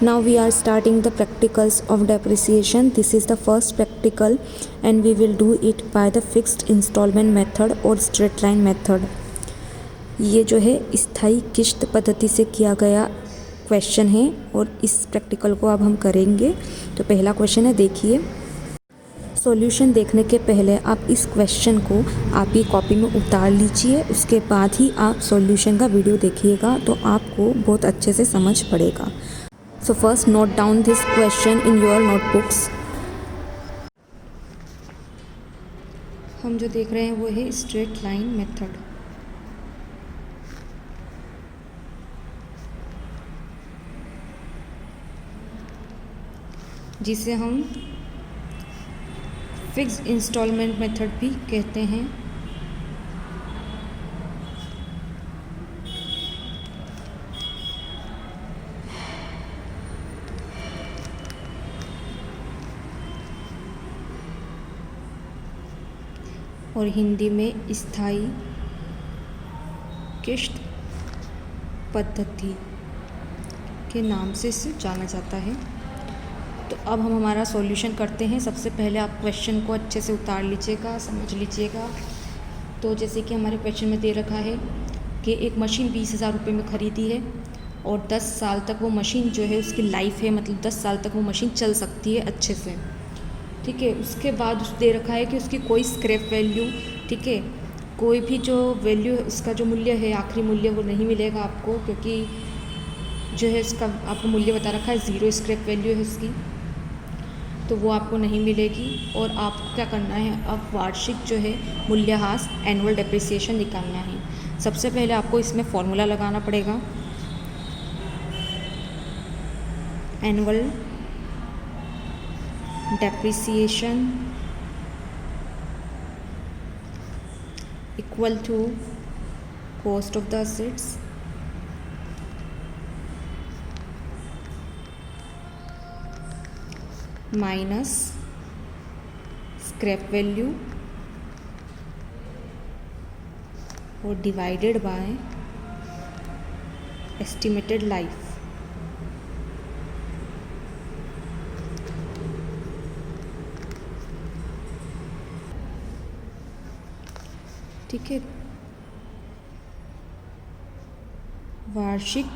Now we are starting the practicals of depreciation. This is the first practical and we will do it by the fixed installment method or straight line method. ये जो है स्थायी किश्त पद्धति से किया गया क्वेश्चन है और इस प्रैक्टिकल को अब हम करेंगे। तो पहला क्वेश्चन है, देखिए। सॉल्यूशन देखने के पहले आप इस क्वेश्चन को आप ही कॉपी में उतार लीजिए, उसके बाद ही आप सॉल्यूशन का वीडियो देखिएगा तो आपको बहुत अच्छे से समझ पड़ेगा। So first note down this question in your notebooks. हम जो देख रहे हैं वो है स्ट्रेट लाइन मेथड। जिसे हम फिक्स्ड इंस्टॉलमेंट मेथड भी कहते हैं। और हिंदी में स्थायी किश्त पद्धति के नाम से इसे जाना जाता है। तो अब हम हमारा सॉल्यूशन करते हैं। सबसे पहले आप क्वेश्चन को अच्छे से उतार लीजिएगा, समझ लीजिएगा। तो जैसे कि हमारे क्वेश्चन में दे रखा है कि एक मशीन 20,000 रुपये में ख़रीदी है और 10 साल तक वो मशीन जो है उसकी लाइफ है, मतलब 10 साल तक वो मशीन चल सकती है अच्छे से, ठीक है। उसके बाद दे रखा है कि उसकी कोई स्क्रैप वैल्यू, ठीक है, कोई भी जो वैल्यू है उसका जो मूल्य है, आखिरी मूल्य, वो नहीं मिलेगा आपको, क्योंकि जो है इसका आपको मूल्य बता रखा है, 0 स्क्रैप वैल्यू है उसकी, तो वो आपको नहीं मिलेगी। और आपको क्या करना है, अब वार्षिक जो है मूल्यह्रास, एनुअल डेप्रिसिएशन निकालना है। सबसे पहले आपको इसमें फॉर्मूला लगाना पड़ेगा। Annual depreciation equal to cost of the assets minus scrap value or divided by estimated life। ठीक है, वार्षिक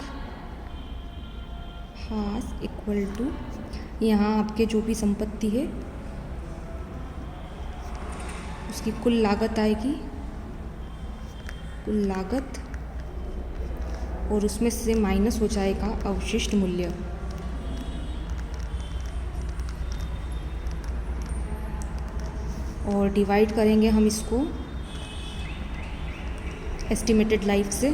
ह्रास इक्वल टू, यहाँ आपके जो भी संपत्ति है उसकी कुल लागत आएगी, कुल लागत, और उसमें से माइनस हो जाएगा अवशिष्ट मूल्य। और डिवाइड करेंगे हम इसको एस्टिमेटेड लाइफ से।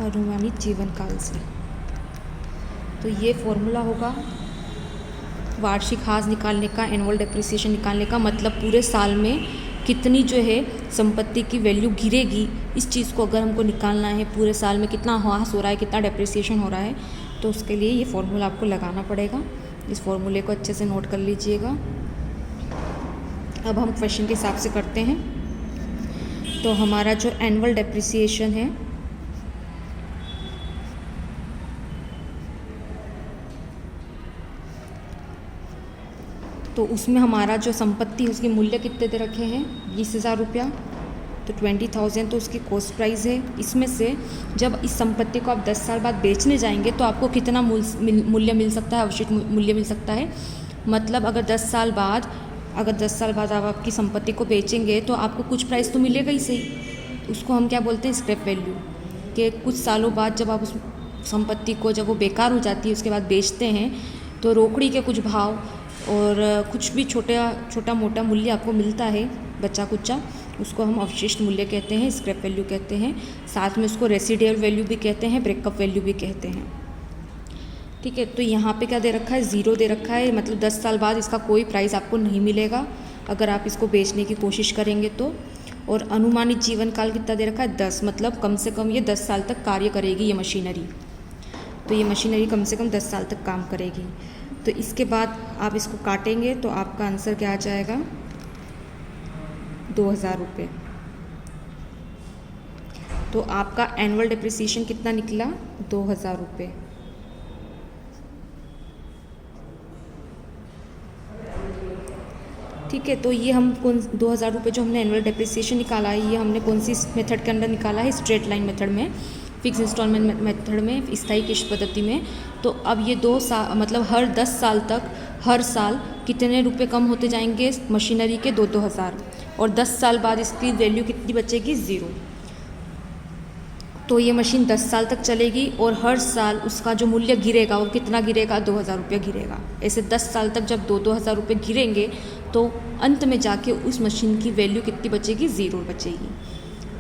अनुमानित जीवन काल से। तो ये फॉर्मूला होगा वार्षिक ह्रास निकालने का, एनुअल डेप्रिसिएशन निकालने का, मतलब पूरे साल में कितनी जो है संपत्ति की वैल्यू गिरेगी, इस चीज़ को अगर हमको निकालना है, पूरे साल में कितना ह्रास हो रहा है, कितना डेप्रिसिएशन हो रहा है, तो उसके लिए ये फॉर्मूला आपको लगाना पड़ेगा। इस फॉर्मूले को अच्छे से नोट कर लीजिएगा। अब हम क्वेश्चन के हिसाब से करते हैं। तो हमारा जो एनुअल डेप्रिसिएशन है, तो उसमें हमारा जो संपत्ति उसके मूल्य कितने दे रखे हैं, 20,000 रुपया, तो 20,000 तो उसकी कॉस्ट प्राइस है। इसमें से जब इस संपत्ति को आप 10 साल बाद बेचने जाएंगे तो आपको कितना मूल्य मिल सकता है, अवशिष्ट मूल्य मिल सकता है। मतलब अगर 10 साल बाद आप आपकी संपत्ति को बेचेंगे तो आपको कुछ प्राइस तो मिलेगा ही सही। उसको हम क्या बोलते हैं, स्क्रैप वैल्यू। कि कुछ सालों बाद जब आप उस संपत्ति को, जब वो बेकार हो जाती है, उसके बाद बेचते हैं, तो रोकड़ी के कुछ भाव और कुछ भी छोटा मोटा मूल्य आपको मिलता है, बचा कुचा, उसको हम अवशिष्ट मूल्य कहते हैं, स्क्रैप वैल्यू कहते हैं। साथ में उसको रेसिडुअल वैल्यू भी कहते हैं, ब्रेकअप वैल्यू भी कहते हैं, ठीक है। तो यहाँ पे क्या दे रखा है, 0 दे रखा है, मतलब 10 साल बाद इसका कोई प्राइस आपको नहीं मिलेगा अगर आप इसको बेचने की कोशिश करेंगे तो। और अनुमानित जीवन काल कितना दे रखा है, 10, मतलब कम से कम ये 10 साल तक कार्य करेगी ये मशीनरी। तो ये मशीनरी कम से कम 10 साल तक काम करेगी। तो इसके बाद आप इसको काटेंगे तो आपका आंसर क्या आ जाएगा, 2,000 रुपये। तो आपका एनुअल डिप्रिसिएशन कितना निकला? 2,000 रुपये। ठीक है, तो ये हम 2,000 रुपये जो हमने एनुअल डिप्रिसिएशन निकाला है, ये हमने कौन सी मेथड के अंदर निकाला है? स्ट्रेट लाइन मेथड में, फिक्स इंस्टॉलमेंट मेथड में, स्थायी किश्त पद्धति में। तो अब ये 2 साल मतलब हर 10 साल तक हर साल कितने रुपए कम होते जाएंगे मशीनरी के? 2,000। और 10 साल बाद इसकी वैल्यू कितनी बचेगी? 0। तो ये मशीन 10 साल तक चलेगी और हर साल उसका जो मूल्य गिरेगा वो कितना गिरेगा? 2,000 रुपये गिरेगा। ऐसे 10 साल तक जब 2,000 रुपये गिरेंगे तो अंत में जाके उस मशीन की वैल्यू कितनी बचेगी? 0 बचेगी।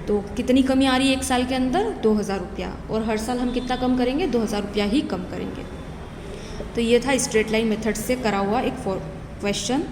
तो कितनी कमी आ रही है 1 साल के अंदर? 2,000 रुपया। और हर साल हम कितना कम करेंगे? 2,000 रुपया ही कम करेंगे। तो ये था स्ट्रेट लाइन मेथड से करा हुआ एक क्वेश्चन।